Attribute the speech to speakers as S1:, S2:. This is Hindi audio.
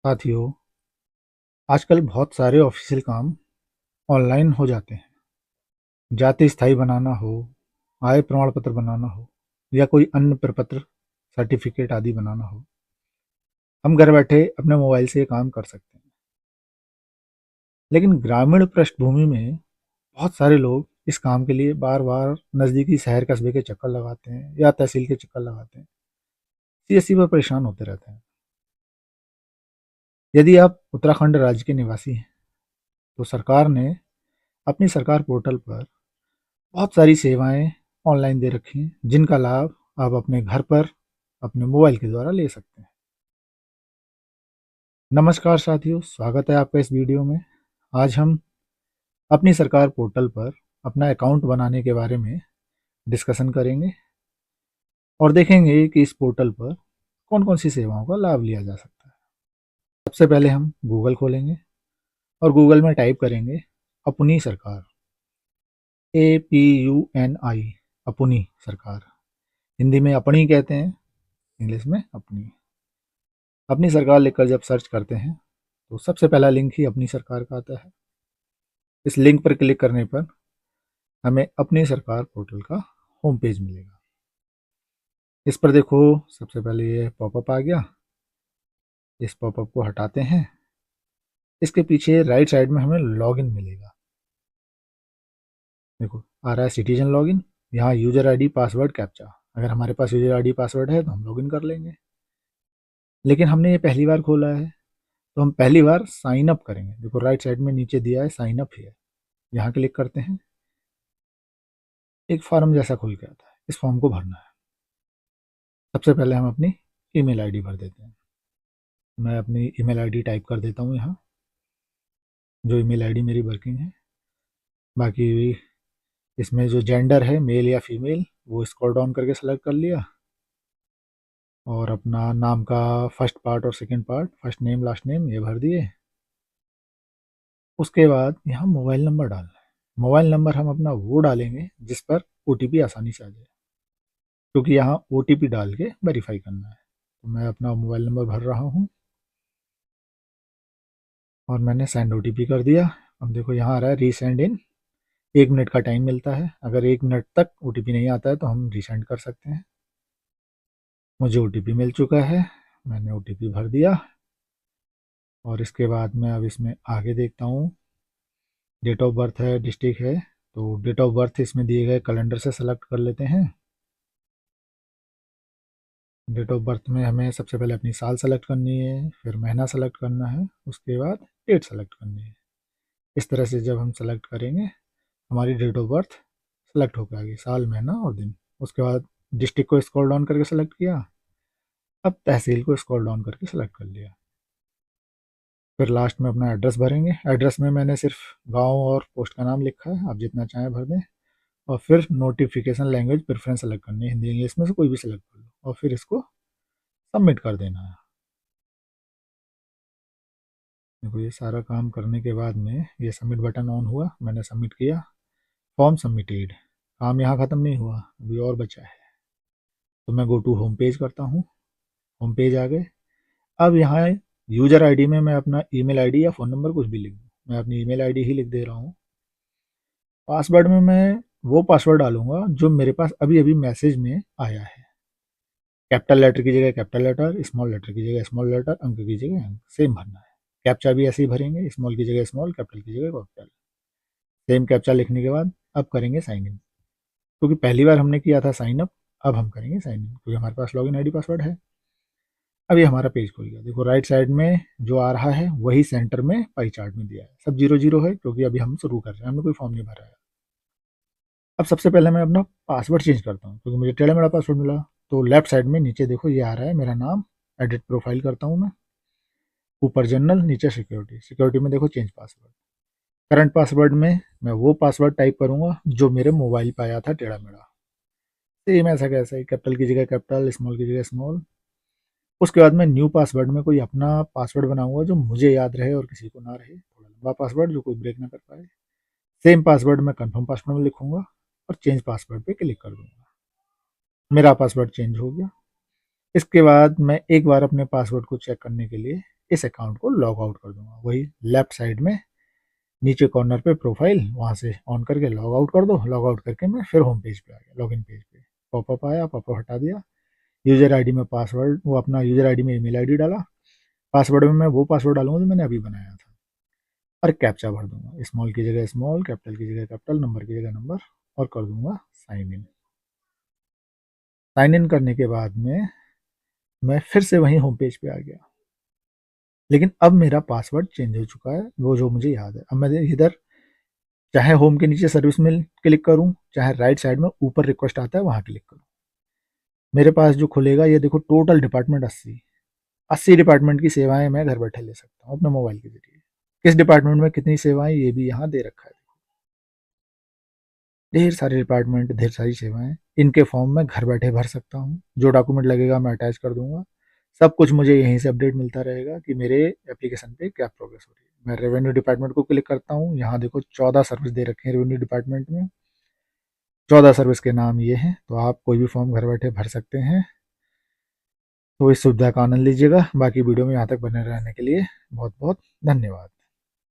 S1: साथियों, आजकल बहुत सारे ऑफिशियल काम ऑनलाइन हो जाते हैं। जाति स्थायी बनाना हो, आय प्रमाण पत्र बनाना हो या कोई अन्य प्रपत्र सर्टिफिकेट आदि बनाना हो, हम घर बैठे अपने मोबाइल से ये काम कर सकते हैं। लेकिन ग्रामीण पृष्ठभूमि में बहुत सारे लोग इस काम के लिए बार बार नज़दीकी शहर कस्बे के चक्कर लगाते हैं या तहसील के चक्कर लगाते हैं। सीएससी पर परेशान होते रहते हैं। यदि आप उत्तराखंड राज्य के निवासी हैं तो सरकार ने अपनी सरकार पोर्टल पर बहुत सारी सेवाएं ऑनलाइन दे रखी हैं जिनका लाभ आप अपने घर पर अपने मोबाइल के द्वारा ले सकते हैं। नमस्कार साथियों, स्वागत है आपका इस वीडियो में। आज हम अपनी सरकार पोर्टल पर अपना अकाउंट बनाने के बारे में डिस्कशन करेंगे और देखेंगे कि इस पोर्टल पर कौन कौन सी सेवाओं का लाभ लिया जा सकता है। सबसे पहले हम गूगल खोलेंगे और गूगल में टाइप करेंगे अपनी सरकार, APUNI, अपनी सरकार। हिंदी में अपनी कहते हैं, इंग्लिश में अपनी। अपनी सरकार लिखकर जब सर्च करते हैं तो सबसे पहला लिंक ही अपनी सरकार का आता है। इस लिंक पर क्लिक करने पर हमें अपनी सरकार पोर्टल का होम पेज मिलेगा। इस पर देखो, सबसे पहले ये पॉपअप आ गया। इस पॉपअप को हटाते हैं। इसके पीछे राइट साइड में हमें लॉगिन मिलेगा। देखो आ रहा है सिटीजन लॉगिन। यहाँ यूजर आईडी पासवर्ड कैप्चा। अगर हमारे पास यूजर आईडी पासवर्ड है तो हम लॉगिन कर लेंगे, लेकिन हमने ये पहली बार खोला है तो हम पहली बार साइन अप करेंगे। देखो राइट साइड में नीचे दिया है साइन अप हियर, यहाँ क्लिक करते हैं। एक फॉर्म जैसा खुल के आता है, इस फॉर्म को भरना है। सबसे पहले हम अपनी ईमेल आईडी भर देते हैं। मैं अपनी ईमेल आईडी टाइप कर देता हूँ यहाँ, जो ईमेल आईडी मेरी वर्किंग है। बाकी इसमें जो जेंडर है, मेल या फीमेल, वो स्क्रॉल डाउन करके सेलेक्ट कर लिया और अपना नाम का फर्स्ट पार्ट और second part, first name last name, ये भर दिए। उसके बाद यहाँ मोबाइल नंबर डालना है। मोबाइल नंबर हम अपना वो डालेंगे जिस पर OTP आसानी से आ जाए, क्योंकि यहाँ OTP डाल के वेरीफाई करना है। तो मैं अपना मोबाइल नंबर भर रहा हूँ और मैंने सेंड OTP कर दिया। अब देखो यहाँ आ रहा है रीसेंड इन 1 मिनट का टाइम मिलता है। अगर 1 मिनट तक OTP नहीं आता है तो हम रीसेंड कर सकते हैं। मुझे OTP मिल चुका है, मैंने OTP भर दिया और इसके बाद मैं अब इसमें आगे देखता हूँ। डेट ऑफ बर्थ है, डिस्ट्रिक्ट है, तो डेट ऑफ बर्थ इसमें दिए गए कैलेंडर से सेलेक्ट कर लेते हैं। डेट ऑफ बर्थ में हमें सबसे पहले अपनी साल सेलेक्ट करनी है, फिर महीना सेलेक्ट करना है, उसके बाद डेट सेलेक्ट करनी है। इस तरह से जब हम सेलेक्ट करेंगे हमारी डेट ऑफ बर्थ सेलेक्ट होकर आ गई, साल महीना और दिन। उसके बाद डिस्ट्रिक्ट को स्क्रॉल डाउन करके सेलेक्ट किया। अब तहसील को स्क्रॉल डाउन करके सेलेक्ट कर लिया। फिर लास्ट में अपना एड्रेस भरेंगे। एड्रेस में मैंने सिर्फ गांव और पोस्ट का नाम लिखा है, आप जितना चाहें भर दें। और फिर नोटिफिकेशन लैंग्वेज प्रेफरेंस सेलेक्ट करनी है, हिंदी इंग्लिश में से कोई भी सेलेक्ट कर लो और फिर इसको सबमिट कर देना है। देखो ये सारा काम करने के बाद में ये सबमिट बटन ऑन हुआ, मैंने सबमिट किया। Form submitted. काम यहाँ ख़त्म नहीं हुआ, अभी और बचा है। तो मैं गो टू होम पेज करता हूँ। होम पेज आ गए। अब यहाँ यूजर आईडी में मैं अपना ईमेल आईडी या फ़ोन नंबर कुछ भी लिख दूँ। मैं अपनी ईमेल आईडी ही लिख दे रहा हूँ। पासवर्ड में मैं वो पासवर्ड डालूंगा जो मेरे पास अभी अभी मैसेज में आया है। कैपिटल लेटर की जगह कैपिटल लेटर, स्मॉल लेटर की जगह स्मॉल लेटर, अंक की जगह अंक, सेम भरना है। कैप्चा भी ऐसे ही भरेंगे, स्मॉल की जगह स्मॉल, कैपिटल की जगह कैपिटल। सेम कैप्चा लिखने के बाद अब करेंगे साइन इन, क्योंकि पहली बार हमने किया था साइन अप, अब हम करेंगे साइन इन क्योंकि हमारे पास लॉगिन आईडी पासवर्ड है। अब ये हमारा पेज खुल गया। देखो राइट साइड में जो आ रहा है वही सेंटर में पाई चार्ट में दिया है। सब 0 0 है क्योंकि अभी हम शुरू कर रहे हैं, हमने कोई फॉर्म नहीं भरा है। अब सबसे पहले मैं अपना पासवर्ड चेंज करता हूँ क्योंकि मुझे टेढ़ा मेढ़ा पासवर्ड मिला। तो लेफ्ट साइड में नीचे देखो ये आ रहा है मेरा नाम, एडिट प्रोफाइल करता हूँ मैं। ऊपर जनरल, नीचे सिक्योरिटी। सिक्योरिटी में देखो चेंज पासवर्ड। करंट पासवर्ड में मैं वो पासवर्ड टाइप करूँगा जो मेरे मोबाइल पे आया था टेढ़ा मेढ़ा। सेम ऐसा कैसा ही, कैपिटल की जगह कैपिटल, स्मॉल की जगह स्मॉल। उसके बाद मैं न्यू पासवर्ड में कोई अपना पासवर्ड बनाऊंगा जो मुझे याद रहे और किसी को ना रहे, थोड़ा लंबा पासवर्ड जो कोई ब्रेक ना कर पाए। सेम पासवर्ड मैं कंफर्म पासवर्ड में लिखूंगा और चेंज पासवर्ड पे क्लिक कर दूंगा। मेरा पासवर्ड चेंज हो गया। इसके बाद मैं एक बार अपने पासवर्ड को चेक करने के लिए इस अकाउंट को लॉग आउट कर दूंगा। वही लेफ्ट साइड में नीचे कॉर्नर पे प्रोफाइल, वहाँ से ऑन करके लॉग आउट कर दो। लॉग आउट करके मैं फिर होम पेज पे आ गया, लॉगिन पेज पे पॉपअप आया, पॉपअप हटा दिया। यूज़र आईडी में पासवर्ड, वो अपना यूज़र आईडी में ईमेल आईडी डाला। पासवर्ड में मैं वो पासवर्ड डालूंगा जो मैंने अभी बनाया था, और कैप्चा भर दूंगा, स्मॉल की जगह स्मॉल, कैपिटल की जगह कैपिटल, नंबर की जगह नंबर, और कर दूंगा साइन इन। साइन इन करने के बाद में मैं फिर से वहीं होम पेज पे आ गया, लेकिन अब मेरा पासवर्ड चेंज हो चुका है, वो जो मुझे याद है। अब मैं इधर चाहे होम के नीचे सर्विस में क्लिक करूं, चाहे राइट साइड में ऊपर रिक्वेस्ट आता है वहां क्लिक करूं, मेरे पास जो खुलेगा ये देखो, टोटल डिपार्टमेंट 80 डिपार्टमेंट की सेवाएं मैं घर बैठे ले सकता हूँ अपने मोबाइल के जरिए। किस डिपार्टमेंट में कितनी सेवाएं ये भी यहाँ दे रखा है। ढेर सारे डिपार्टमेंट, ढेर सारी सेवाएं, इनके फॉर्म में घर बैठे भर सकता हूँ। जो डॉक्यूमेंट लगेगा मैं अटैच कर दूंगा। सब कुछ मुझे यहीं से अपडेट मिलता रहेगा कि मेरे एप्लीकेशन पे क्या प्रोग्रेस हो रही है। मैं रेवेन्यू डिपार्टमेंट को क्लिक करता हूँ, यहाँ देखो 14 सर्विस दे रखे हैं रेवेन्यू डिपार्टमेंट में। 14 सर्विस के नाम ये हैं, तो आप कोई भी फॉर्म घर बैठे भर सकते हैं। तो इस सुविधा का आनंद लीजिएगा। बाकी वीडियो में यहाँ तक बने रहने के लिए बहुत बहुत धन्यवाद।